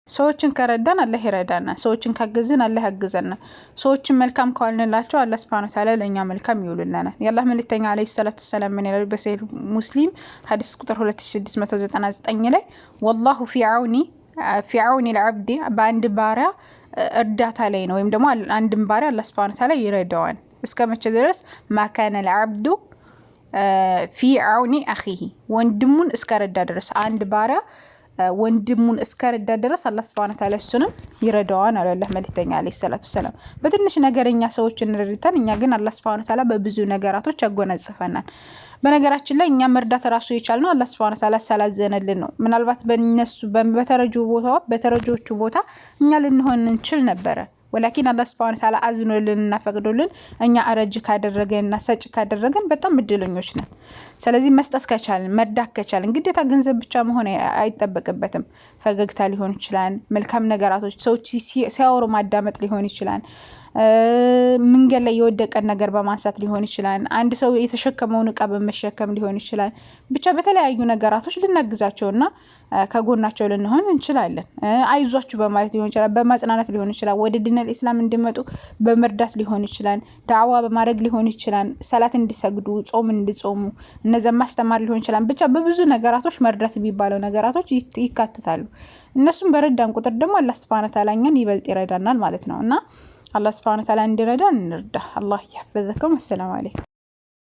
ሰዎችን ከረዳን አላህ ይረዳናል። ሰዎችን ካገዝን አላህ ያግዘናል። ሰዎችን መልካም ከዋልንላቸው አላህ Subhanahu Wa Ta'ala ለኛ መልካም ይውልልናል። የአላህ መልእክተኛ አለይሂ ሰላቱ ሰላም ምን ይላል በሰሂህ ሙስሊም ሐዲስ ቁጥር 2699 ላይ ወላሁ ፊ አውኒ العبد በአንድ ባሪያ እርዳታ ላይ ነው ወይም ደግሞ አንድን ባሪያ አላህ Subhanahu Wa Ta'ala ይረዳዋል እስከመቼ ድረስ ማካነ العبد في عون اخيه ወንድሙን እስከረዳ ድረስ አንድ ባሪያ ወንድሙን እስከረዳ ድረስ አላህ Subhanahu Wa Ta'ala እሱንም ይረዳዋል አለ አላህ መልእክተኛ አለይሂ ሰላቱ ሰላም። በትንሽ ነገርኛ ሰዎችን ረድተን እኛ ግን አላህ Subhanahu Wa Ta'ala በብዙ ነገራቶች ያጎናጽፈናል። በነገራችን ላይ እኛ መርዳት ራሱ የቻልነው አላህ Subhanahu Wa Ta'ala ስላዘነልን ነው። ምናልባት በእነሱ በተረጆቹ ቦታ እኛ ልንሆን እንችል ነበር ወላኪን አላህ Subhanahu Wa Ta'ala አዝኖልንና ፈቅዶልን እኛ አረጅ ካደረገና ሰጭ ካደረገን በጣም እድለኞች ነን። ስለዚህ መስጠት ከቻልን መርዳት ከቻልን ግዴታ ገንዘብ ብቻ መሆን አይጠበቅበትም። ፈገግታ ሊሆን ይችላል፣ መልካም ነገራቶች ሰዎች ሲያወሩ ማዳመጥ ሊሆን ይችላል፣ መንገድ ላይ የወደቀን ነገር በማንሳት ሊሆን ይችላል፣ አንድ ሰው የተሸከመውን ዕቃ በመሸከም ሊሆን ይችላል። ብቻ በተለያዩ ነገራቶች ልናግዛቸውና ከጎናቸው ልንሆን እንችላለን። አይዟችሁ በማለት ሊሆን ይችላል፣ በማጽናናት ሊሆን ይችላል፣ ወደ ዲነል ኢስላም እንዲመጡ በመርዳት ሊሆን ይችላል፣ ዳዕዋ በማድረግ ሊሆን ይችላል፣ ሰላት እንዲሰግዱ፣ ጾም እንዲጾሙ እነዚያ ማስተማር ሊሆን ይችላል። ብቻ በብዙ ነገራቶች መርዳት የሚባለው ነገራቶች ይካተታሉ። እነሱም በረዳን ቁጥር ደግሞ አላህ Subhanahu Wa Ta'ala እኛን ይበልጥ ይረዳናል ማለት ነውና አላህ Subhanahu Wa Ta'ala እንዲረዳን እንርዳ። አላህ ይحفظكم። السلام عليكم